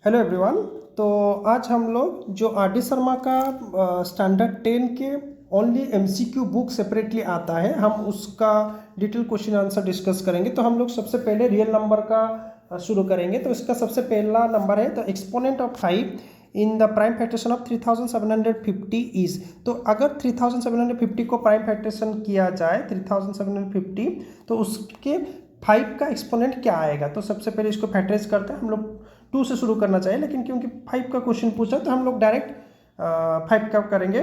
Hello everyone. तो आज हम लोग जो आर डी शर्मा का स्टैंडर्ड 10 के ओनली एमसीक्यू बुक सेपरेटली आता है, हम उसका डिटेल क्वेश्चन आंसर डिस्कस करेंगे। तो हम लोग सबसे पहले रियल नंबर का शुरू करेंगे। तो इसका सबसे पहला नंबर है the exponent of 5 in the prime factorisation of 3750 is. तो अगर 3750 को प्राइम फैक्टरेशन किया जाए 3750, तो उसके 5 का एक्सपोनेंट क्या आएगा। तो सबसे पहले इसको फैक्टराइज करते हैं। हम लोग 2 से शुरू करना चाहिए, लेकिन क्योंकि 5 का क्वेश्चन पूछा तो हम लोग डायरेक्ट 5 का करेंगे।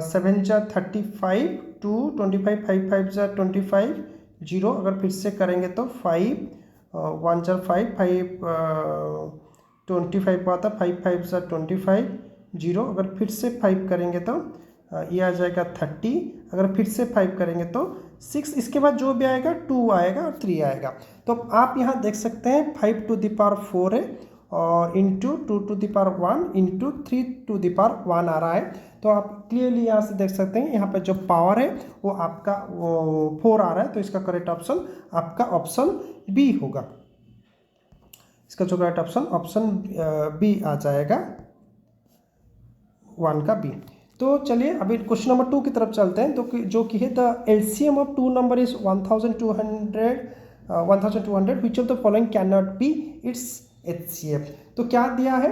7 जा 35, 2 25, 5 5 जा 25, 0। अगर फिर से करेंगे तो 5 1 जा 5 5 25 को आता, 5 5 जा 25, 0। अगर फिर से 5 करेंगे तो ये आ जाएगा 30। अगर फिर से 5 करेंगे तो 6। इसके बाद जो भी आएगा 2 आएगा और 3 आएगा। तो आप यहाँ देख सकते हैं 5 टू द पावर 4 है और into 2 to the power 1 into 3 to the power 1 आ रहा है। तो आप क्लियरली यहाँ से देख सकते हैं, यहाँ पे जो पावर है वो आपका 4 आ रहा है। तो इसका करेक्ट ऑप्शन आपका ऑप्शन बी होगा। इसका जो करेक्ट ऑप्शन बी आ जाएगा, 1 का बी। तो चलिए अभी क्वेश्चन नंबर 2 की तरफ चलते हैं। तो जो कि है the LCM of 2 number is 1200 which of the following can not be it's HCF. तो क्या दिया है,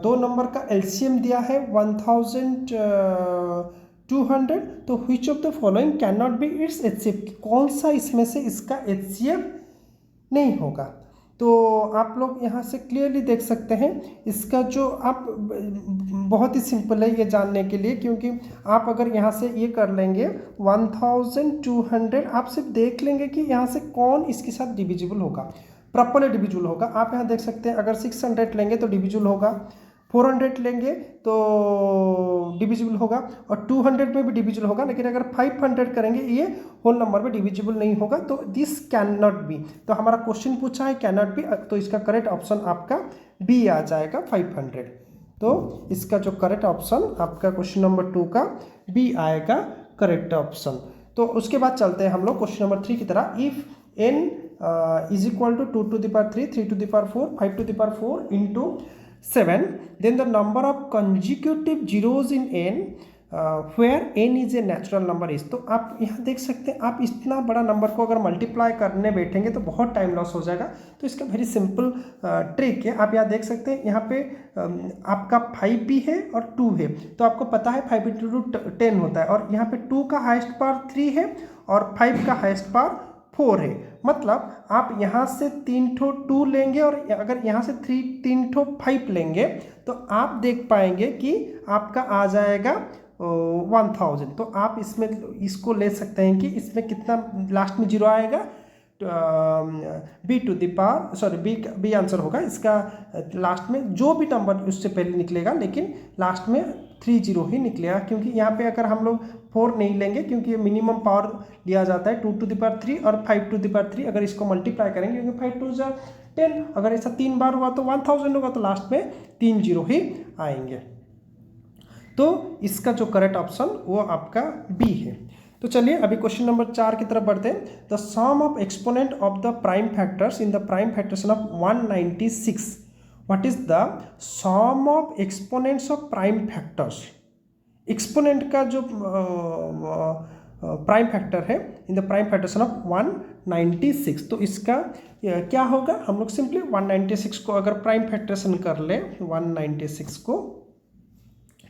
2 नंबर का एलसीएम दिया है 1200। तो which of the following can not be it's HCF, कौन सा इसमें से इसका एचसीएफ नहीं होगा। तो आप लोग यहाँ से क्लियरली देख सकते हैं। इसका जो आप बहुत ही सिंपल है ये जानने के लिए, क्योंकि आप अगर यहाँ से ये कर लेंगे 1200, आप सिर्फ देख लेंगे कि यहाँ से कौन इसके साथ डिविजिबल होगा, प्रॉपर्ली डिविजिबल होगा। आप यहाँ देख सकते हैं अगर 600 लेंगे तो डिविजिबल होगा, 400 लेंगे तो डिविजिबल होगा और 200 में भी डिविजिबल होगा। लेकिन अगर 500 करेंगे ये होल नंबर में डिविजिबल नहीं होगा। तो दिस कैन नॉट बी। तो हमारा क्वेश्चन पूछा है कैन नॉट बी, तो इसका करेक्ट ऑप्शन आपका बी आ जाएगा 500। तो इसका जो करेक्ट ऑप्शन आपका क्वेश्चन नंबर 2 का बी आएगा करेक्ट ऑप्शन। तो उसके बाद चलते हैं हम लोग क्वेश्चन नंबर 3 की तरह। If n is equal to 2 to the power 3, 3 to the power 4, 5 to the power 4 into 7, then the number of consecutive zeros in n where n is a natural number is। तो आप यहाँ देख सकते हैं, आप इतना बड़ा नंबर को अगर मल्टीप्लाई करने बैठेंगे तो बहुत टाइम लॉस हो जाएगा। तो इसका वेरी सिंपल ट्रिक है। आप यहाँ देख सकते हैं, यहाँ पे आपका 5 भी है और 2 है। तो आपको पता है 5 इंटू 10 होता है, और यहाँ पे 2 का हाइस्ट पावर 3 है और 5 का हाइस्ट पावर 4 है। मतलब आप यहाँ से 3 ठो 2 लेंगे और अगर यहाँ से 3 ठो 5 लेंगे तो आप देख पाएंगे कि आपका आ जाएगा 1000। तो आप इसमें इसको ले सकते हैं कि इसमें कितना लास्ट में 0 आएगा, B to the power, sorry B answer होगा इसका। लास्ट में जो भी नंबर उससे पहले निकलेगा, लेकिन लास्ट में 30 ही निकलेगा, क्योंकि यहाँ पे अगर हम लोग 4 नहीं लेंगे, क्योंकि ये मिनिमम पावर लिया जाता है 2 टू द पावर 3 और 5 टू द पावर 3। अगर इसको मल्टीप्लाई करेंगे, क्योंकि 5 2 जा 10, अगर ऐसा 3 बार हुआ तो 1000 होगा, तो लास्ट में 3 0 ही आएंगे। तो इसका जो करेक्ट ऑप्शन वो आपका बी है। तो चलिए अभी क्वेश्चन नंबर 4 की तरफ बढ़ते हैं। The sum of exponent of the prime factors in the prime factorisation of 196। What is the sum of exponents of prime factors. Exponent का जो प्राइम फैक्टर है in the prime factorisation of 196, तो इसका क्या होगा। हम लोग सिंपली 196 को अगर प्राइम फैक्टरेशन कर ले 196 को,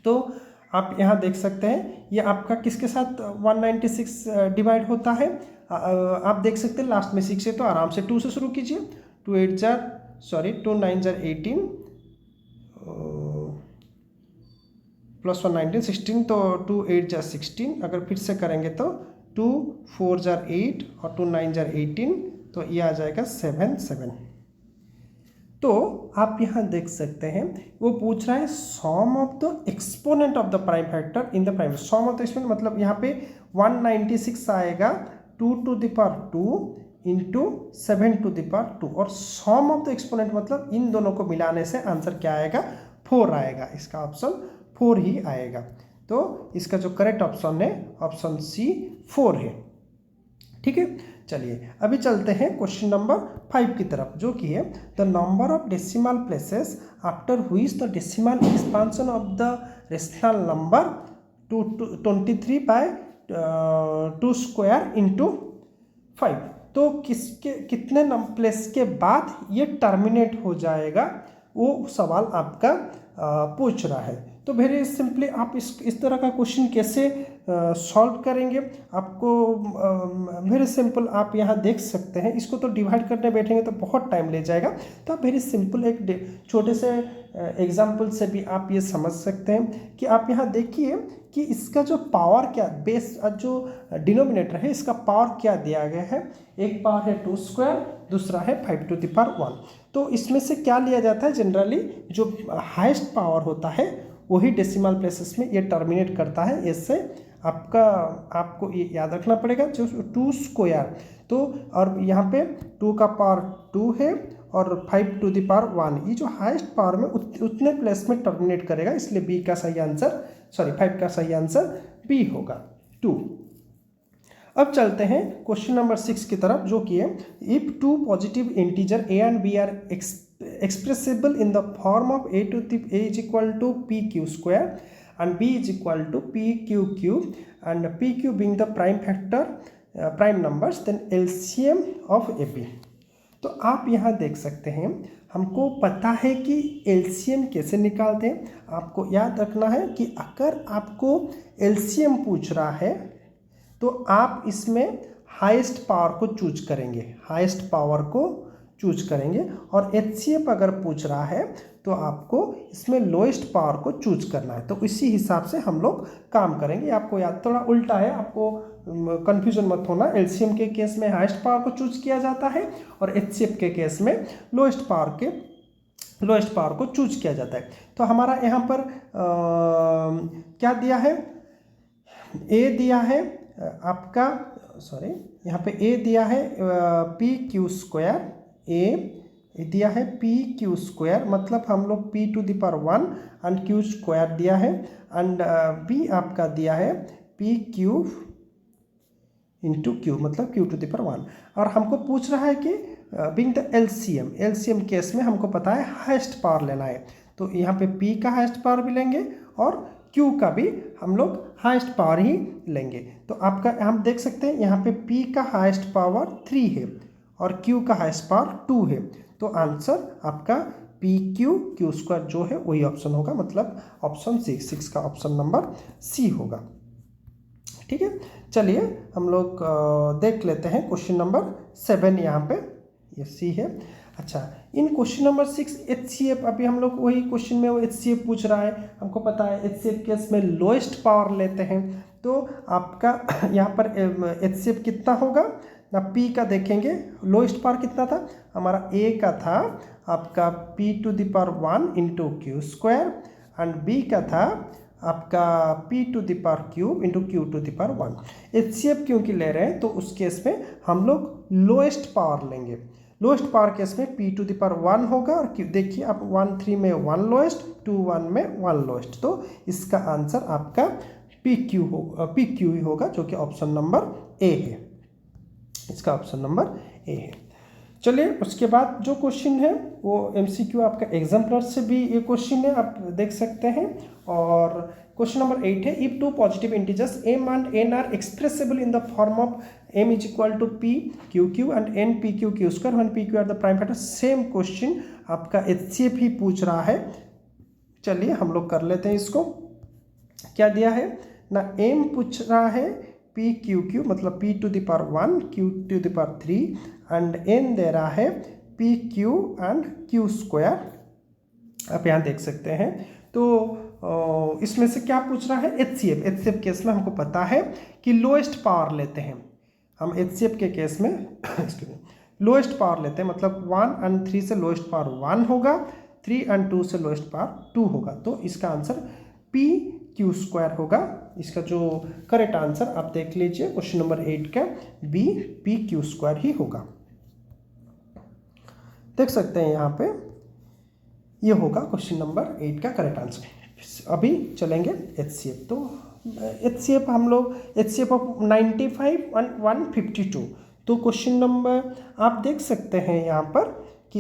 तो आप यहाँ देख सकते हैं ये आपका किसके साथ 196 डिवाइड होता है। आप देख सकते हैं लास्ट में 6 है, तो आराम से 2 से शुरू कीजिए। 2 9 18 प्लस 1 19 16, तो 2 8 16। अगर फिर से करेंगे तो 2 4 8 और 2 9 18, तो ये आ जाएगा 7 7। तो आप यहाँ देख सकते हैं वो पूछ रहा है sum of the exponent of the prime factor in the prime. Sum of the exponent मतलब यहाँ पे 196 आएगा 2 to the power 2 into 7 to the power 2, और सम ऑफ द एक्सपोनेंट मतलब इन दोनों को मिलाने से आंसर क्या आएगा, 4 आएगा। इसका ऑप्शन 4 ही आएगा। तो इसका जो करेक्ट ऑप्शन है ऑप्शन सी 4 है। ठीक है। चलिए अभी चलते हैं क्वेश्चन नंबर 5 की तरफ, जो कि है the number of decimal places after which the decimal expansion of the rational number to 23 by 2 square into 5। तो किसके कितने प्लेस के बाद ये टर्मिनेट हो जाएगा, वो सवाल आपका पूछ रहा है। तो वेरी सिंपली आप इस तरह का क्वेश्चन कैसे सॉल्व करेंगे, आपको वेरी सिंपल आप यहाँ देख सकते हैं। इसको तो डिवाइड करने बैठेंगे तो बहुत टाइम ले जाएगा, तो आप वेरी सिंपल एक छोटे से एग्जाम्पल से भी आप ये समझ सकते हैं कि आप यहाँ देखिए कि इसका जो पावर क्या बेस जो डिनोमिनेटर है इसका पावर क्या दिया गया है। एक पावर है 2 स्क्वायर, दूसरा है 5 टू द पावर 1। तो इसमें से क्या लिया जाता है, जनरली जो हाईएस्ट पावर होता है वही डेसिमल प्लेसेस में ये टर्मिनेट करता है। इससे आपको ये याद रखना पड़ेगा जो 2 स्क्वायर, तो और यहाँ पे 2 का पावर 2 है और 5 टू द पावर 1, ये जो हाईएस्ट पावर में उतने प्लेस में टर्मिनेट करेगा, इसलिए बी का सही आंसर 5 का सही आंसर बी होगा 2। अब चलते हैं क्वेश्चन नंबर 6 की तरफ, जो कि है if 2 positive integer A and B are expressible in the form of a is equal to pq square and b is equal to pq cube and pq being the prime factor prime numbers, then LCM of AB। तो आप यहाँ देख सकते हैं, हमको पता है कि LCM कैसे निकालते हैं। आपको याद रखना है कि अगर आपको LCM पूछ रहा है तो आप इसमें हाईएस्ट पावर को चूज करेंगे, हाईएस्ट पावर को चूज करेंगे, और HCF अगर पूछ रहा है तो आपको इसमें लोएस्ट पावर को चूज करना है। तो इसी हिसाब से हम लोग काम करेंगे। आपको याद थोड़ा उल्टा है, आपको कंफ्यूजन मत होना। LCM के केस में हाईएस्ट पावर को चूज किया जाता है और HCF के केस में लोएस्ट पावर को चूज किया जाता है। तो हमारा यहाँ पर क्या दिया है, ए दिया है आपका, सॉरी यहाँ पे ए दिया है PQ स्क्वायर, ए दिया है PQ स्क्वायर, मतलब हम लोग P to the power 1 and Q square दिया है, एंड B आपका दिया है PQ इंटू Q, मतलब Q टू द पावर 1। और हमको पूछ रहा है कि बिंग द LCM केस में हमको पता है हाईएस्ट पावर लेना है, तो यहाँ पे P का हाईएस्ट पावर भी लेंगे और Q का भी हम लोग हाईएस्ट पावर ही लेंगे। तो आपका हम देख सकते हैं यहाँ पे P का हाईएस्ट पावर 3 है और Q का हाईएस्ट पावर 2 है, तो आंसर आपका PQ स्क्वायर जो है वही ऑप्शन होगा, मतलब ऑप्शन 6 का ऑप्शन नंबर C होगा। ठीक है, चलिए हम लोग देख लेते हैं क्वेश्चन नंबर 7, यहाँ पे ये C है। अच्छा, इन क्वेश्चन नंबर 6 HCF, अभी हम लोग वही क्वेश्चन में वो HCF पूछ रहा है। हमको पता है HCF केस में लोएस्ट पावर लेते हैं, तो आपका यहाँ पर HCF कितना होगा ना, P का देखेंगे लोएस्ट पावर कितना था, हमारा A का था आपका P to the power 1 into Q square, and B का था आपका P to the power cube into Q to the power 1। HCF क्योंकि ले रहे हैं तो उस केस में हम लोग लोएस्ट पावर लेंगे। लोएस्ट पावर केस में P टू द पावर 1 होगा, और देखिए आप 1 3 में 1 लोएस्ट, 2 1 में 1 लोएस्ट, तो इसका आंसर आपका PQ ही होगा, जो कि ऑप्शन नंबर A है। इसका ऑप्शन नंबर ए है। चलिए उसके बाद जो क्वेश्चन है वो MCQ आपका एग्जाम्पलर से भी ये क्वेश्चन है, आप देख सकते हैं। और क्वेश्चन नंबर 8 है if 2 positive integers m and n are expressible in the form of m is equal to PQQ and n PQQ square when PQ are the prime factor. Same question आपका HCF ही पूछ रहा है। चलिए हम लोग कर लेते हैं इसको। क्या दिया है ना, m पूछ रहा है PQQ, मतलब P to the power 1 Q to the power 3 and n दे रहा है PQ एंड Q स्क्वायर, आप यहाँ देख सकते हैं। तो इसमें से क्या पूछ रहा है, HCF केस में हमको पता है कि लोएस्ट पावर लेते हैं हम। HCF के केस में लोएस्ट पावर लेते हैं, मतलब 1 एंड 3 से लोएस्ट पावर 1 होगा, 3 एंड 2 से लोएस्ट पावर 2 होगा, तो इसका आंसर PQ स्क्वायर होगा। इसका जो करेक्ट आंसर आप देख लीजिए क्वेश्चन नंबर 8 का B PQ स्क्वायर ही होगा। देख सकते हैं यहाँ पे ये होगा क्वेश्चन नंबर 8 का करेक्ट आंसर। अभी चलेंगे HCF। तो HCF हम लोग HCF ऑफ 95 एंड 152, तो क्वेश्चन नंबर आप देख सकते हैं यहाँ पर कि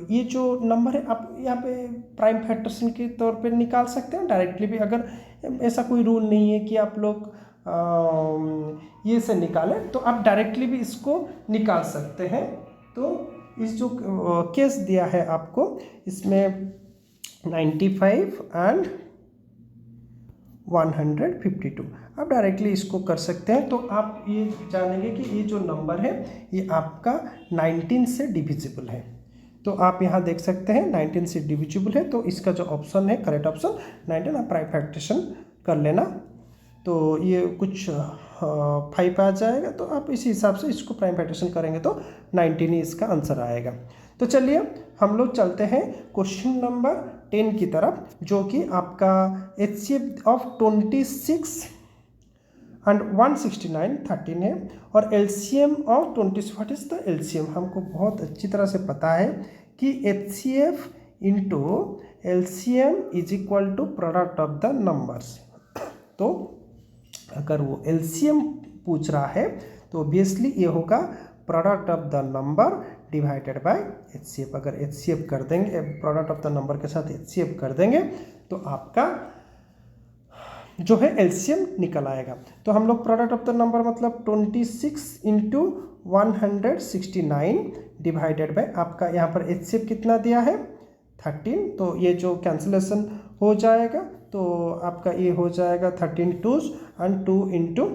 ये जो नंबर है आप यहाँ पे प्राइम फैक्टर्स के तौर पे निकाल सकते हैं डायरेक्टली भी, अगर ऐसा कोई रूल नहीं है कि आप लोग ये से निकालें, तो आप डायरेक्टली भी इसको निकाल सकते हैं। तो इस जो केस दिया है आपको, इसमें 95 एंड 152 आप डायरेक्टली इसको कर सकते हैं। तो आप ये जानेंगे कि ये जो नंबर है ये आपका 19 से डिविजिबल है। तो आप यहाँ देख सकते हैं 19 से डिविजिबल है, तो इसका जो ऑप्शन है करेक्ट ऑप्शन 19। आप प्राइम फैक्टरेशन कर लेना, तो ये कुछ 5 आ जाएगा। तो आप इसी हिसाब से इसको प्राइम फैक्टरेशन करेंगे तो 19 ही इसका आंसर आएगा। तो चलिए हम लोग चलते हैं क्वेश्चन नंबर 10 की तरफ, जो कि आपका HCF ऑफ 26 एंड 169 13 है, और LCM of 20 what is the LCM। हमको बहुत अच्छी तरह से पता है कि HCF into LCM is equal to product of the numbers. तो अगर वो LCM पूछ रहा है तो ऑब्वियसली ये होगा product of the number divided by HCF। अगर HCF कर देंगे, प्रोडक्ट ऑफ द नंबर के साथ HCF कर देंगे, तो आपका जो है LCM निकल आएगा। तो हम लोग प्रोडक्ट ऑफ द नंबर मतलब 26 इंटू 169 डिवाइडेड बाय आपका यहाँ पर HCF कितना दिया है 13, तो ये जो कैंसिलेशन हो जाएगा, तो आपका ये हो जाएगा 13 2 एंड 2 इंटू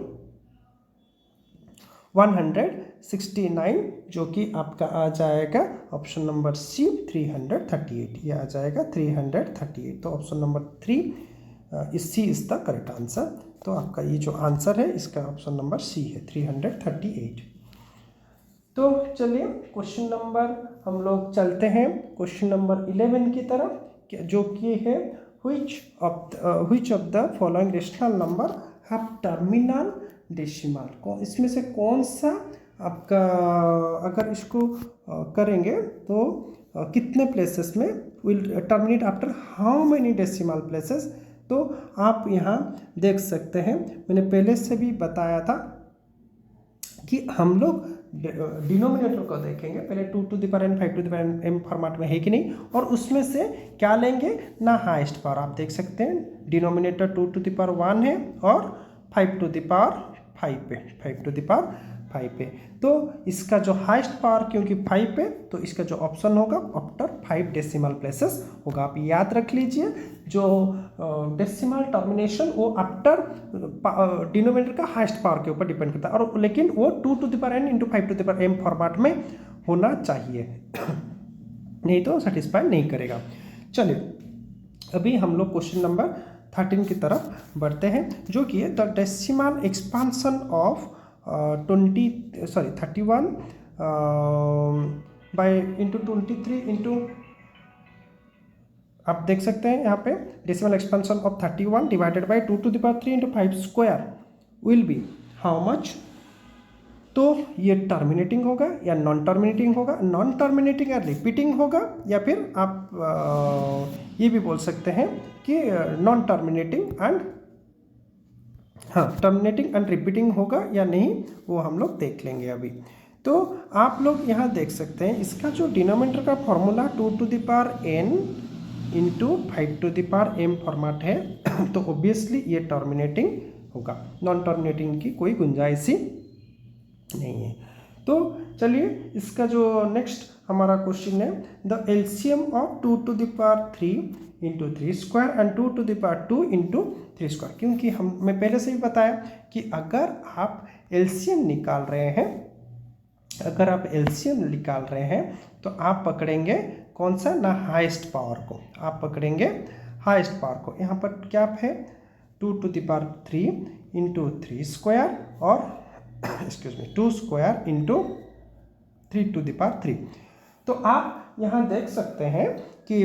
169, जो कि आपका आ जाएगा ऑप्शन नंबर C 338। ये आ जाएगा 338। तो option number 3 C is the correct answer. तो आपका ये जो आंसर है इसका ऑप्शन नंबर C है 338। तो चलिए क्वेश्चन नंबर हम लोग चलते हैं क्वेश्चन नंबर 11 की तरफ, जो कि है which of the following rational number have terminal decimal। इसमें से कौन सा आपका, अगर इसको करेंगे तो कितने प्लेसेस में will terminate after how many decimal places. तो आप यहाँ देख सकते हैं, मैंने पहले से भी बताया था कि हम लोग डिनोमिनेटर को देखेंगे पहले 2 to the power n 5 to the power m format में है कि नहीं, और उसमें से क्या लेंगे ना हाईएस्ट पावर। आप देख सकते हैं डिनोमिनेटर 2 टू द पावर 1 है और 5 टू द पावर 5 पे, 5 टू द पावर 5 पे। तो इसका जो हाईएस्ट पावर क्योंकि 5 पे, तो इसका जो ऑप्शन होगा आफ्टर 5 डेसिमल प्लेसेस होगा। आप याद रख लीजिए, जो डेसिमल टर्मिनेशन वो आफ्टर डिनोमिनेटर का हाईएस्ट पावर के ऊपर डिपेंड करता है, और लेकिन वो 2 to the power n into 5 to the power m format में होना चाहिए, नहीं तो सेटिस्फाई नहीं करेगा। चलिए अभी हम लोग क्वेश्चन नंबर 13 की तरफ बढ़ते हैं, जो कि है the decimal expansion of 31 by into 23 into, आप देख सकते हैं यहाँ पे decimal expansion of 31 divided by 2 to the power 3 into 5 square will be how much. तो ये टर्मिनेटिंग होगा या नॉन टर्मिनेटिंग होगा, नॉन टर्मिनेटिंग या रिपीटिंग होगा, या फिर आप ये भी बोल सकते हैं कि non terminating and terminating and repeating होगा या नहीं, वो हम लोग देख लेंगे अभी। तो आप लोग यहाँ देख सकते हैं इसका जो डिनोमिनेटर का formula 2 to the power n into 5 to the power m format है, तो ऑब्वियसली ये टर्मिनेटिंग होगा, नॉन टर्मिनेटिंग की कोई गुंजाइश ही नहीं है। तो चलिए इसका जो नेक्स्ट हमारा क्वेश्चन है the LCM of 2 to the power 3 into 3 square and 2 to the power 2 into 3 square. क्योंकि मैं पहले से ही बताया कि अगर आप एलसीएम निकाल रहे हैं, अगर आप एलसीएम निकाल रहे हैं तो आप पकड़ेंगे कौन सा ना हाईएस्ट पावर को, आप पकड़ेंगे हाईएस्ट पावर को। यहाँ पर क्या है 2 to the power 3 into 3 square और excuse me 2 square into 3 to the power 3। तो आप यहाँ देख सकते हैं कि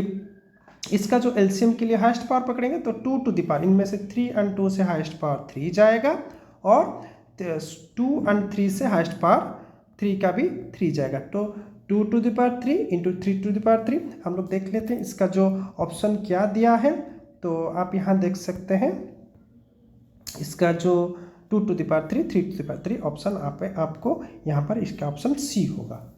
इसका जो एलसीएम के लिए हाईएस्ट पावर पकड़ेंगे तो 2 टू द पावर, इनमें से 3 एंड 2 से हाईएस्ट पावर 3 जाएगा, और 2 एंड 3 से हाईएस्ट पावर 3 का भी 3 जाएगा। तो 2 to the power 3 into 3 to the power 3। हम लोग देख लेते हैं इसका जो ऑप्शन क्या दिया है। तो आप यहाँ देख सकते हैं इसका जो 2 to the power 3, 3 to the power 3 option आपको यहाँ पर इसका ऑप्शन सी होगा।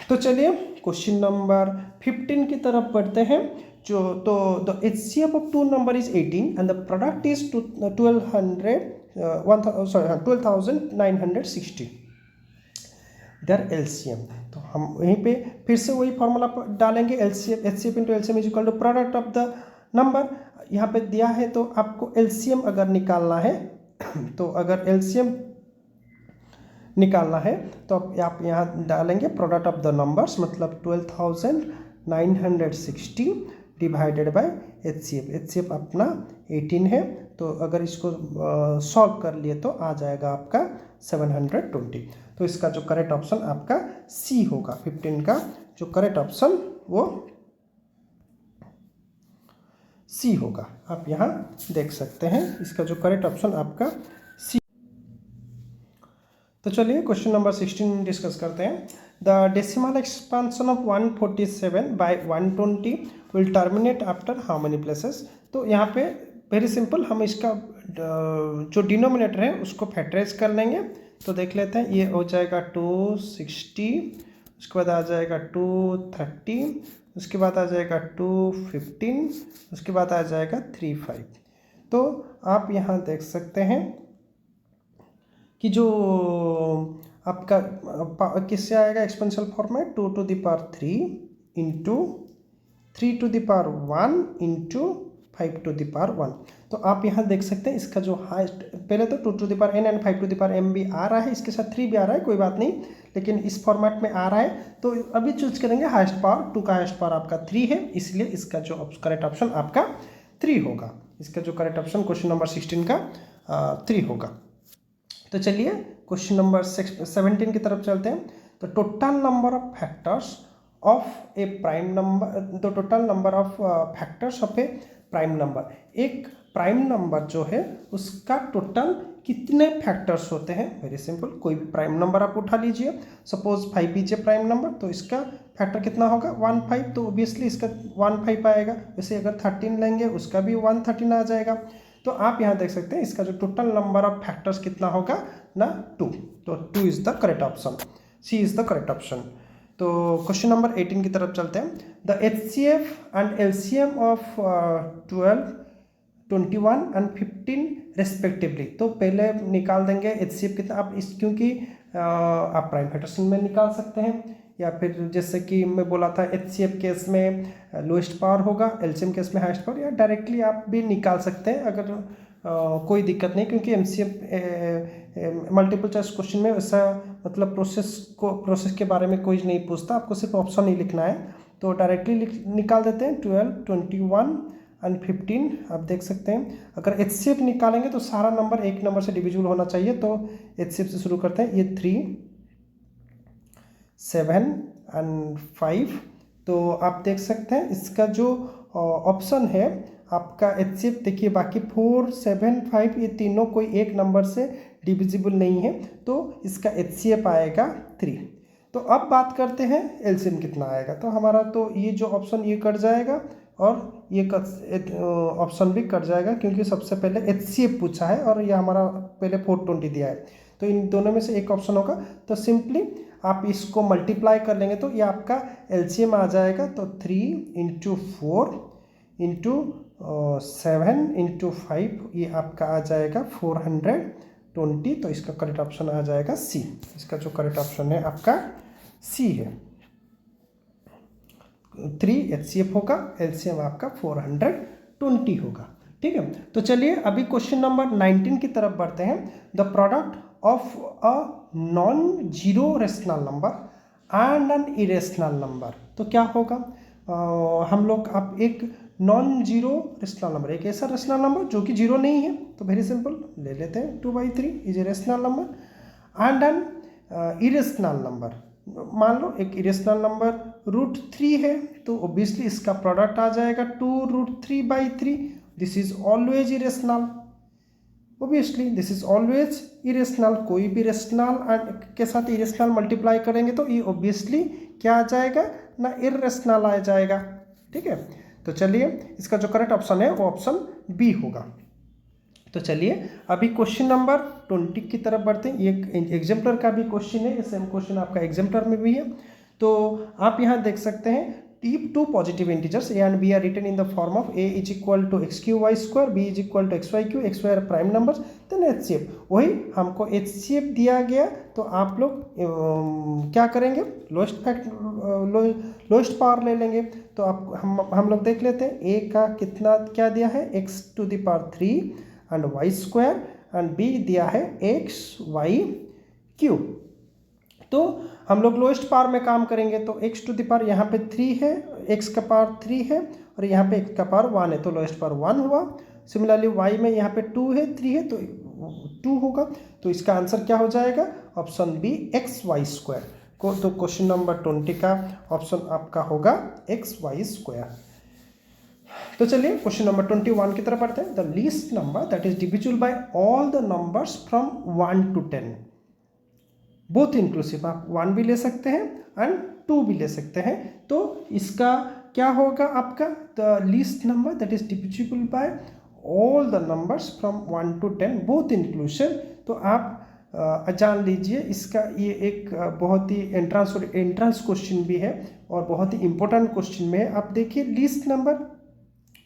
तो चलिए क्वेश्चन नंबर 15 की तरफ बढ़ते हैं। जो तो the HCF of two number is 18 and the product is 12,960 दर LCM। तो हम वहीं पे फिर से वही फॉर्मूला डालेंगे, HCF into LCM is equal to product of the number. यहाँ पे दिया है तो आपको LCM अगर निकालना है तो अगर LCM निकालना है तो आप यहाँ डालेंगे प्रोडक्ट ऑफ द नंबर्स, मतलब 12,960 डिवाइडेड बाय HCF अपना 18 है। तो अगर इसको सॉल्व कर लिए तो आ जाएगा आपका 720। तो इसका जो करेक्ट ऑप्शन आपका सी होगा। 15 का जो करेक्ट ऑप्शन वो सी होगा। आप यहाँ देख सकते हैं इसका जो करेक्ट ऑप्शन आपका सी। तो चलिए क्वेश्चन नंबर 16 डिस्कस करते हैं। The decimal expansion of 147 by 120 will terminate after how many places. तो यहाँ पे वेरी सिंपल, हम इसका जो डिनोमिनेटर है उसको फैक्टराइज कर लेंगे। तो देख लेते हैं, ये हो जाएगा 260, उसके बाद आ जाएगा 230, उसके बाद आ जाएगा 215, उसके बाद आ जाएगा 35। तो आप यहाँ देख सकते हैं कि जो आपका किससे आएगा exponential format, 2 to the power 3 into 3 to the power 1 into 5 to the power 1। तो आप यहाँ देख सकते हैं इसका जो हाइस्ट, पहले तो 2 to the power n and 5 to the power m भी आ रहा है, इसके साथ 3 भी आ रहा है, कोई बात नहीं, लेकिन इस फॉर्मेट में आ रहा है। तो अभी चूज करेंगे हाइस्ट पावर, 2 का हाइस्ट पावर आपका 3 है, इसलिए इसका जो करेक्ट ऑप्शन आपका 3 होगा। इसका जो करेक्ट ऑप्शन क्वेश्चन नंबर 16 का 3 होगा। तो चलिए क्वेश्चन नंबर 17 की तरफ चलते हैं। तो total number of factors of A prime number, the total number of factors of A prime number. एक प्राइम नंबर जो है उसका टोटल कितने फैक्टर्स होते हैं। वेरी सिंपल, कोई भी प्राइम नंबर आप उठा लीजिए, सपोज 5 लीजिए प्राइम नंबर, तो इसका फैक्टर कितना होगा 15, तो ऑब्वियसली इसका 15 आएगा। वैसे अगर 13 लेंगे उसका भी 113 आ जाएगा। तो आप यहाँ देख सकते हैं इसका जो टोटल नंबर ऑफ फैक्टर्स कितना होगा ना 2। तो 2 is the correct option, C is the correct option. तो क्वेश्चन नंबर 18 की तरफ चलते हैं। The HCF and LCM of 12, 21 and 15 respectively. तो पहले निकाल देंगे HCF कितना, आप इस क्योंकि आप प्राइम फैक्टर्स में निकाल सकते हैं, या फिर जैसे कि मैं बोला था HCF केस में लोएस्ट पावर होगा, LCM केस में हाईएस्ट पावर, या डायरेक्टली आप भी निकाल सकते हैं अगर कोई दिक्कत नहीं, क्योंकि MCF मल्टीपल चॉइस क्वेश्चन में ऐसा मतलब प्रोसेस के बारे में कोई नहीं पूछता, आपको सिर्फ ऑप्शन ही लिखना है। तो डायरेक्टली निकाल देते हैं 12, 21 एंड 15। आप देख सकते हैं अगर HCF निकालेंगे तो सारा नंबर एक नंबर से डिविजिबल होना चाहिए। तो HCF से शुरू करते हैं, ये 3, 7 एंड 5। तो आप देख सकते हैं इसका जो ऑप्शन है आपका HCF, देखिए बाकी 4, 7, 5 ये तीनों कोई एक नंबर से डिविजिबल नहीं है, तो इसका HCF आएगा 3। तो अब बात करते हैं LCM कितना आएगा। तो हमारा तो ये जो ऑप्शन ये कट जाएगा और ये ऑप्शन भी कट जाएगा, क्योंकि सबसे पहले HCF पूछा है और ये हमारा पहले 420 दिया है। तो इन दोनों में से एक ऑप्शन होगा। तो सिंपली आप इसको मल्टीप्लाई कर लेंगे तो ये आपका LCM आ जाएगा। तो 3 इंटू 4 इंटू 7 इंटू 5 ये आपका आ जाएगा 420। तो इसका करेक्ट ऑप्शन आ जाएगा सी। इसका जो करेक्ट ऑप्शन है आपका सी है। 3 HCF होगा, LCM आपका 420 होगा। ठीक है, तो चलिए अभी क्वेश्चन नंबर 19 की तरफ बढ़ते हैं। The product of a non zero rational number and an irrational number. तो क्या होगा, हम लोग आप एक नॉन जीरो रेशनल नंबर, एक ऐसा रेशनल नंबर जो कि जीरो नहीं है, तो वेरी सिंपल ले लेते हैं 2/3 is a rational number, and an irrational number. मान लो एक इरेशनल नंबर √3 है, तो ऑब्वियसली इसका प्रोडक्ट आ जाएगा 2√3/3। This is always irrational, obviously this is always irrational. कोई भी रेशनल के साथ इरेशनल मल्टीप्लाई करेंगे तो ये ऑब्वियसली क्या आ जाएगा ना, इरेशनल आ जाएगा। ठीक है, तो चलिए इसका जो करेक्ट ऑप्शन है वो ऑप्शन बी होगा। तो चलिए अभी क्वेश्चन नंबर 20 की तरफ बढ़ते हैं। ये एग्जाम्पलर का भी क्वेश्चन है, ये सेम क्वेश्चन आपका एग्जाम्पलर में भी है। तो आप यहाँ देख सकते हैं if two positive integers a and b are written in the form of a is equal to x cube y square, b is equal to x y cube, x y are prime numbers, then HCF। वही हमको HCF दिया गया, तो आप लोग क्या करेंगे, lowest power ले लेंगे। तो आप हम लोग देख लेते हैं a का कितना क्या दिया है, x to the power 3 and y square, and b दिया है x y क्यूब। तो हम लोग लोएस्ट पावर में काम करेंगे, तो x टू द पावर यहाँ पे 3 है, x का पावर 3 है और यहाँ पे x का पावर 1 है, तो लोएस्ट पावर 1 हुआ। सिमिलरली y में यहाँ पे 2 है, 3 है, तो 2 होगा। तो इसका आंसर क्या हो जाएगा, option B X Y square को। तो क्वेश्चन नंबर 20 का ऑप्शन आपका होगा एक्स वाई स्क्वायर। तो चलिए क्वेश्चन नंबर 21 की तरफ पढ़ते हैं। The least number that is divisible by all the numbers from 1 to 10, both inclusive. आप 1 भी ले सकते हैं एंड 2 भी ले सकते हैं। तो इसका क्या होगा आपका, the least number that is divisible by all the numbers from 1 to 10 both inclusive. तो आप जान लीजिए इसका ये एक बहुत ही एंट्रांस क्वेश्चन भी है और बहुत ही इंपॉर्टेंट क्वेश्चन में है। आप देखिए लीस्ट नंबर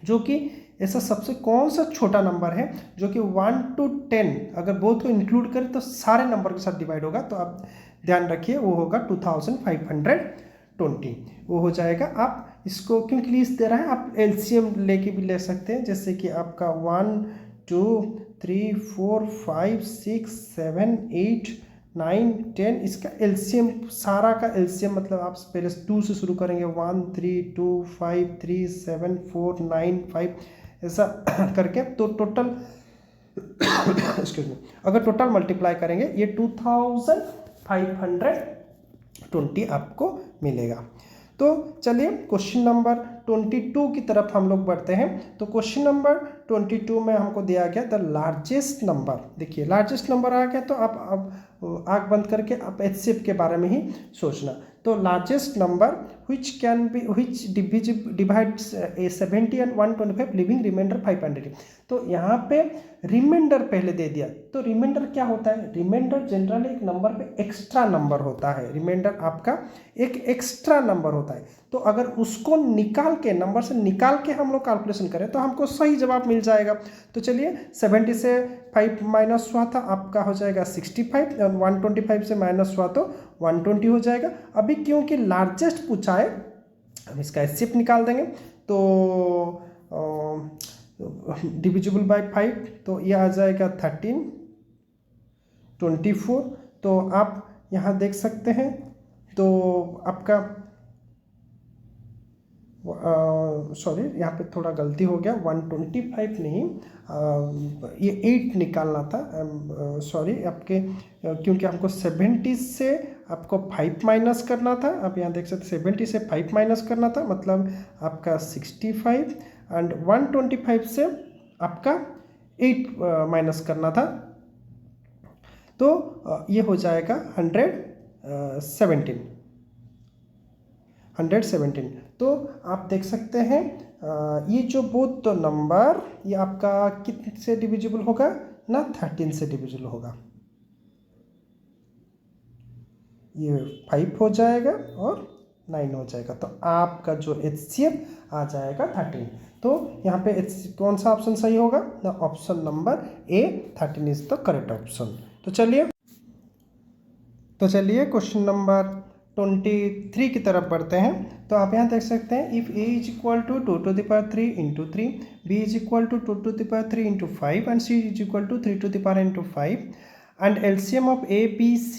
जो कि ऐसा सबसे कौन सा छोटा नंबर है जो कि 1 to 10 अगर बोथ को इंक्लूड करें तो सारे नंबर के साथ डिवाइड होगा। तो आप ध्यान रखिए वो होगा 2520, वो हो जाएगा। आप इसको क्योंकि लिस्ट दे रहा है, आप एलसीएम लेके भी ले सकते हैं, जैसे कि आपका 1 2 3 4 5 6 7 8 9 10, इसका एलसीएम, सारा का एलसीएम मतलब आप पहले 2 से शुरू करेंगे, 1 3 2 5 3 7 4 9 5 ऐसा करके। तो टोटल एक्सक्यूज मी, अगर टोटल मल्टीप्लाई करेंगे ये 2520 आपको मिलेगा। तो चलिए क्वेश्चन नंबर 22 की तरफ हम लोग बढ़ते हैं। तो क्वेश्चन नंबर 22 में हमको दिया गया द लार्जेस्ट नंबर। देखिए लार्जेस्ट नंबर आ गया, तो आप आँख बंद करके आप HCF के बारे में ही सोचना। तो largest number which divides a 70 and 125 leaving remainder 500। तो यहाँ पे रिमाइंडर पहले दे दिया। तो रिमाइंडर क्या होता है, रिमाइंडर जनरली एक नंबर पे एक्स्ट्रा नंबर होता है। रिमाइंडर आपका एक एक्स्ट्रा नंबर होता है। तो अगर उसको निकाल के, नंबर से निकाल के हम लोग कैलकुलेशन करें तो हमको सही जवाब मिल जाएगा। तो चलिए 70 से 5 माइनस हुआ था, आपका हो जाएगा 65, और 125 से माइनस हुआ तो 120 हो जाएगा। अभी क्योंकि लार्जेस्ट पूछा है हम इसका HCF निकाल देंगे। तो डिविजिबल बाय 5, तो ये आ जाएगा 13 24। तो आप यहाँ देख सकते हैं, तो आपका सॉरी यहाँ पे थोड़ा गलती हो गया, 125 नहीं, ये 8 निकालना था। सॉरी आपके, क्योंकि हमको 70 से आपको 5 माइनस करना था। आप यहाँ देख सकते 70 से 5 माइनस करना था, मतलब आपका 65, एंड 125 से आपका 8 माइनस करना था। तो ये हो जाएगा 117। तो आप देख सकते हैं ये जो बोथ नंबर, ये आपका कितने से डिविजिबल होगा ना, 13 से डिविजिबल होगा। ये 5 हो जाएगा और 9 हो जाएगा। तो आपका जो HCF आ जाएगा 13। तो यहाँ पे कौन सा ऑप्शन सही होगा ना, option number A 13 is the correct option. तो चलिए क्वेश्चन नंबर 23 की तरफ बढ़ते हैं। तो आप यहाँ देख सकते हैं if a is equal to 2 to the power 3 into 3, b is equal to 2 to the power 3 into 5 and c is equal to 3 to the power into 5 and LCM of a b c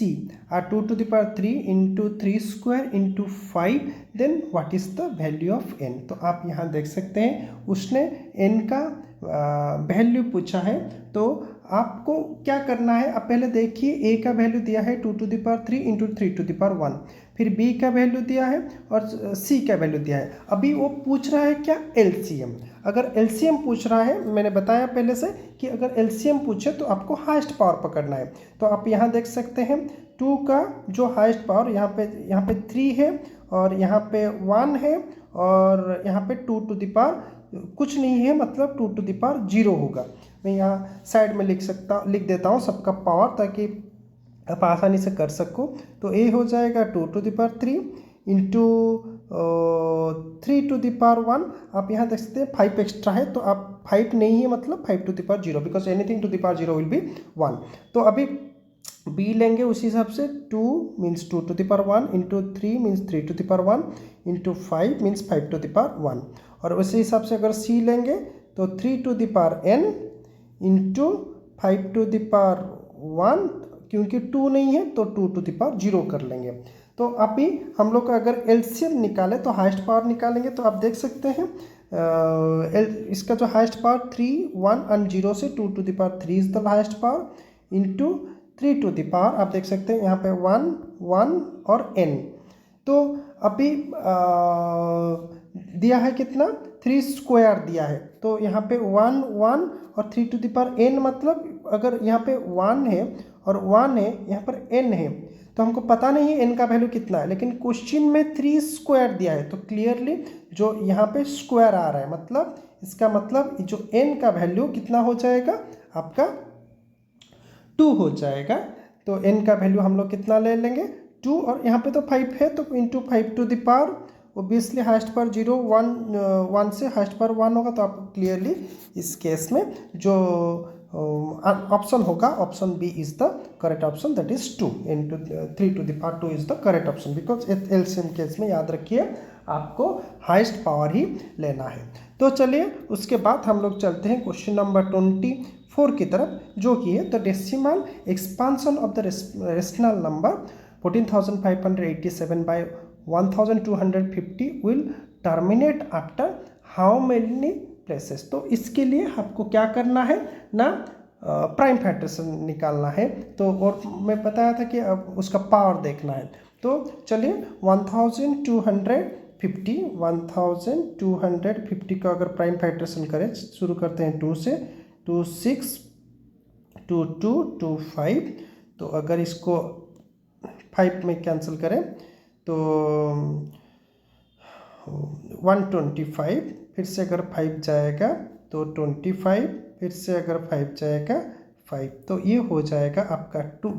are 2 to the power 3 into 3 square into 5, then what is the value of n। तो आप यहाँ देख सकते हैं उसने n का value पूछा है। तो आपको क्या करना है, आप पहले देखिए a का वैल्यू दिया है 2 to the power 3 into 3 to the power 1, फिर b का वैल्यू दिया है और c का वैल्यू दिया है। अभी वो पूछ रहा है क्या, LCM। अगर LCM पूछ रहा है, मैंने बताया पहले से कि अगर LCM पूछे तो आपको हाईएस्ट पावर पकड़ना है। तो आप यहाँ देख सकते हैं 2 का जो हाईएस्ट पावर यहाँ पे 3 है और यहाँ पे 1 है और यहाँ पे 2 to the power कुछ नहीं है, मतलब 2 टू द पावर 0 होगा। मैं यहाँ साइड में लिख देता हूँ सबका पावर, ताकि आप आसानी से कर सको। तो ए हो जाएगा 2 to the power 3 into 3 to the power 1। आप यहाँ देख सकते हैं 5 एक्स्ट्रा है, तो आप 5 नहीं है मतलब 5 to the power 0, because anything to the power 0 will be 1। तो अभी बी लेंगे उसी हिसाब से, 2 means 2 to the power 1 into 3 means 3 to the power 1 into 5 means 5 to the power 1। और उसी हिसाब से अगर सी लेंगे तो 3 to the power n into 5 to the power 1, क्योंकि 2 नहीं है तो 2 टू द पावर 0 कर लेंगे। तो अभी हम लोग अगर एलसीएम निकालें तो हाईएस्ट पावर निकालेंगे, तो आप देख सकते हैं इसका जो हाईएस्ट पावर 3, 1 एंड 0 से 2 to the power 3 is the highest power into 3 to the power, आप देख सकते हैं यहाँ पे 1, 1 और n। तो अभी दिया है कितना, 3 स्क्वायर दिया है, तो यहाँ पे 1, 1 और 3 टू द पावर n, मतलब अगर यहाँ पे 1 है और 1 है, यहाँ पर n है, तो हमको पता नहीं है n का वैल्यू कितना है, लेकिन क्वेश्चन में 3 स्क्वायर दिया है, तो क्लियरली जो यहाँ पे स्क्वायर आ रहा है, मतलब इसका मतलब जो n का वैल्यू कितना हो जाएगा आपका 2 हो जाएगा। तो n का वैल्यू हम लोग कितना ले लेंगे 2, और यहाँ पे तो 5 है, तो into 5 to the power obviously highest power 0, 1 से हाईएस्ट पावर 1 होगा। तो आप क्लियरली इस केस में जो ऑप्शन होगा, option B is the correct option, that is 2 into 3 to the power 2 is the correct option, because LCM case में याद रखिए आपको हाईएस्ट पावर ही लेना है। तो चलिए उसके बाद हम लोग चलते हैं क्वेश्चन नंबर 24 की तरफ, जो कि है the decimal expansion of the rational number 14,587 by 1,250 will terminate after how many places. तो इसके लिए आपको क्या करना है ना, प्राइम फैक्टर्स निकालना है। तो और मैं बताया था कि अब उसका पावर देखना है। तो चलिए 1250 का अगर प्राइम फैक्टर्स करें, शुरू करते हैं 2 से, 2 6 2 2 2 5। तो अगर इसको 5 में कैंसिल करें तो 125, फिर से अगर 5 जाएगा तो 25, फिर से अगर 5 जाएगा 5, तो ये हो जाएगा आपका 2।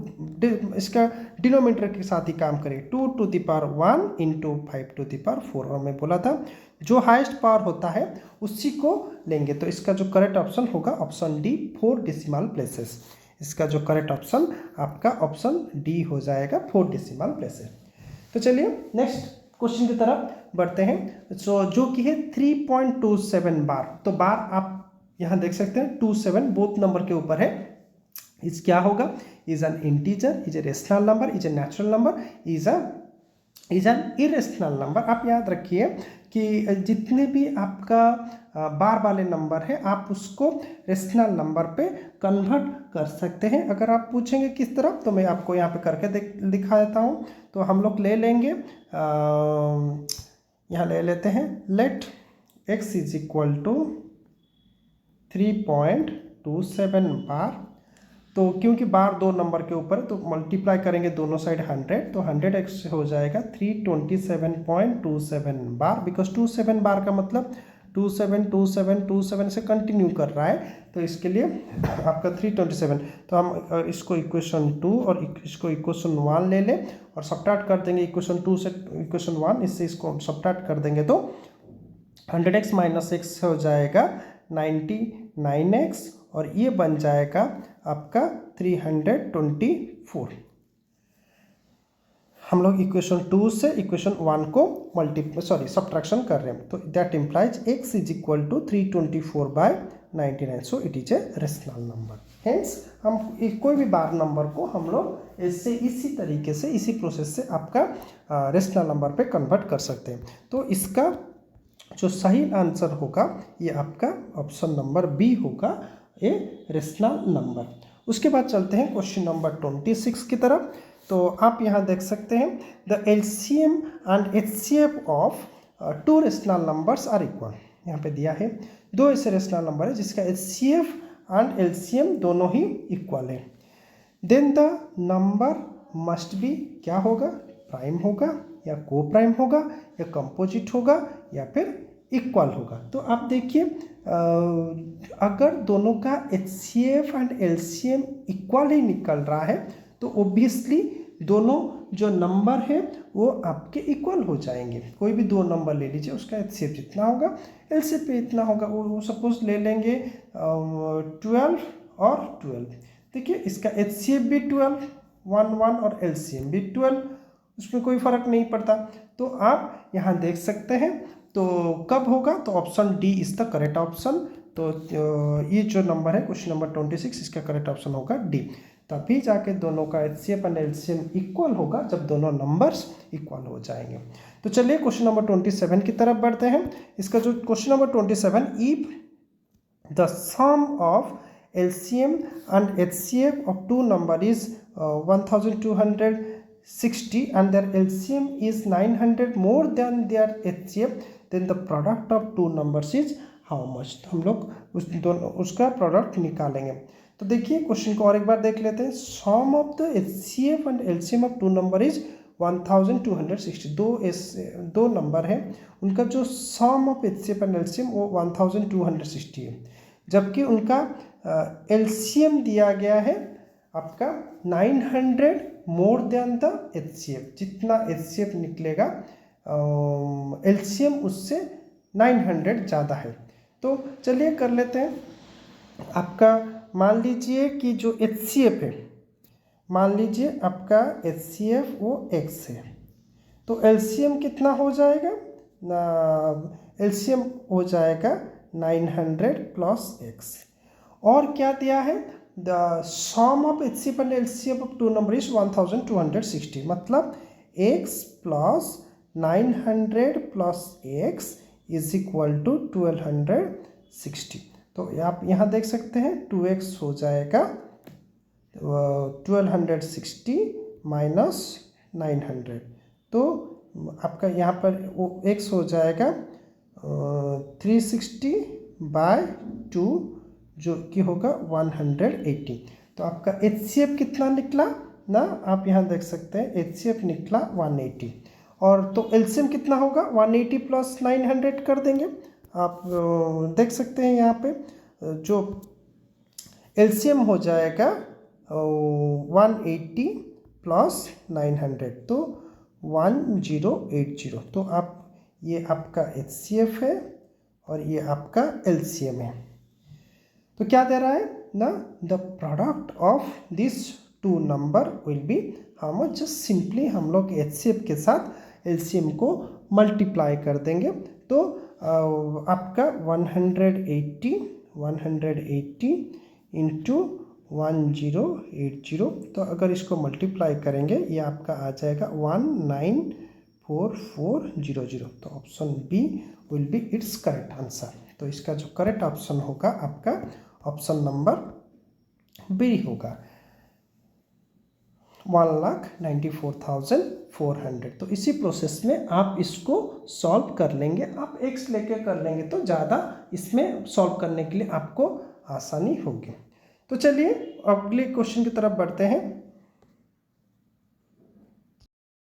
इसका डिनोमिनेटर के साथ ही काम करें, 2 to the power 1 into 5 to the power 4। और मैं बोला था जो हाईएस्ट पावर होता है उसी को लेंगे। तो इसका जो करेक्ट ऑप्शन होगा ऑप्शन डी, 4 डेसिमल प्लेसेस। इसका जो करेक्ट ऑप्शन आपका ऑप्शन डी हो जाएगा, 4 डेसिमल प्लेसेस। तो चलिए नेक्स्ट क्वेश्चन की तरफ बढ़ते हैं। सो जो कि है 3.27 बार। तो बार आप यहाँ देख सकते हैं 27 बोथ नंबर के ऊपर है। इस क्या होगा, is an integer, is a rational number, is a natural number, is an irrational number. आप याद रखिए कि जितने भी आपका बार वाले नंबर है आप उसको रेशनल नंबर पे कन्वर्ट कर सकते हैं। अगर आप पूछेंगे किस तरह, तो मैं आपको यहाँ पे करके दिखा देता हूँ। तो हम लोग ले लेंगे, यहाँ ले लेते हैं, let x is equal to 3.27 bar. तो क्योंकि बार 2 नंबर के ऊपर, तो मल्टीप्लाई करेंगे दोनों साइड 100, तो 100x हो जाएगा 327.27 बार, बिकॉज 27 बार का मतलब 27 27 27 से कंटिन्यू कर रहा है। तो इसके लिए आपका 327। तो हम इसको इक्वेशन 2 और इसको इक्वेशन 1 ले लें और सब्ट्रैक्ट कर देंगे इक्वेशन 2 से इक्वेशन 1, इससे इसको सब्ट्रैक्ट कर देंगे तो 100x माइनस x हो जाएगा 99x, और ये बन जाएगा आपका 324। हम लोग इक्वेशन 2 से इक्वेशन 1 को सब्ट्रैक्शन कर रहे हैं। तो that implies x is equal to 324 by 99। So it is a rational number. Hence हम कोई भी बार नंबर को हम लोग इससे इसी तरीके से, इसी प्रोसेस से आपका रेशनल नंबर पे कन्वर्ट कर सकते हैं। तो इसका जो सही आंसर होगा ये आपका ऑप्शन नंबर बी होगा, ए रेशनल नंबर। उसके बाद चलते हैं क्वेश्चन नंबर 26 की तरफ। तो आप यहाँ देख सकते हैं the LCM and HCF of 2 rational numbers are equal. यहाँ पे दिया है 2 ऐसे रेशनल नंबर है जिसका एचसीएफ एंड एलसीएम दोनों ही इक्वल है। Then the number must be क्या होगा, प्राइम होगा या को प्राइम होगा या कंपोजिट होगा या फिर इक्वल होगा। तो आप देखिए अगर दोनों का HCF एंड LCM इक्वल ही निकल रहा है तो ओब्वियसली दोनों जो नंबर है वो आपके इक्वल हो जाएंगे। कोई भी दो नंबर ले लीजिए, उसका HCF जितना होगा LCM पे इतना होगा। वो सपोज ले लेंगे 12 और 12। देखिए इसका HCF भी 12 1 और LCM भी 12, उसमें कोई फ़र्क नहीं पड़ता। तो आप यहाँ देख सकते हैं। तो कब होगा, तो option D is the correct option. तो ये जो नंबर है क्वेश्चन नंबर 26, इसका करेक्ट ऑप्शन होगा डी। तभी जाके दोनों का HCF एंड LCM इक्वल होगा जब दोनों नंबर्स इक्वल हो जाएंगे। तो चलिए क्वेश्चन नंबर 27 की तरफ बढ़ते हैं। इसका जो question number 27, if the sum of LCM and HCF of two number is 1260 and their LCM is 900 more than their HCF, then the product of two numbers is how much। तो हम लोग उसका प्रोडक्ट निकालेंगे। तो देखिए question को और एक बार देख लेते हैं। Sum of the HCF and LCM of two number is 1260। दो नंबर है, उनका जो sum of HCF and LCM वो 1260 है, जबकि उनका LCM दिया गया है आपका 900 मोर देन द HCF। जितना HCF निकलेगा LCM उससे 900 ज़्यादा है। तो चलिए कर लेते हैं। आपका मान लीजिए कि जो HCF है, मान लीजिए आपका HCF वो x है, तो LCM कितना हो जाएगा ना, LCM हो जाएगा 900 प्लस x। और क्या दिया है, the sum of HCF and LCM of two number is 1260, मतलब x plus 900 plus x is equal to 1260। तो आप यहाँ देख सकते हैं 2x हो जाएगा 1260 माइनस 900, तो आपका यहाँ पर वो x हो जाएगा 360 बाय 2 जो कि होगा 180। तो आपका HCF कितना निकला ना, आप यहाँ देख सकते हैं HCF निकला 180। और तो LCM कितना होगा, 180 प्लस 900 कर देंगे। आप देख सकते हैं यहाँ पे जो LCM हो जाएगा 180 प्लस 900, तो 1080। तो आप ये आपका HCF है और ये आपका LCM है। तो क्या दे रहा है ना, the product of this two number will be how much. Just simply हम लोग HCF के साथ LCM को मल्टीप्लाई कर देंगे। तो आपका 180 इंटू 1080। तो अगर इसको मल्टीप्लाई करेंगे ये आपका आ जाएगा 194400। तो option B will be its correct answer. तो इसका जो करेक्ट ऑप्शन होगा आपका ऑप्शन नंबर बी होगा 1,94,400। तो इसी प्रोसेस में आप इसको सॉल्व कर लेंगे। आप x लेके कर लेंगे तो ज़्यादा इसमें सॉल्व करने के लिए आपको आसानी होगी। तो चलिए अगले क्वेश्चन की तरफ बढ़ते हैं।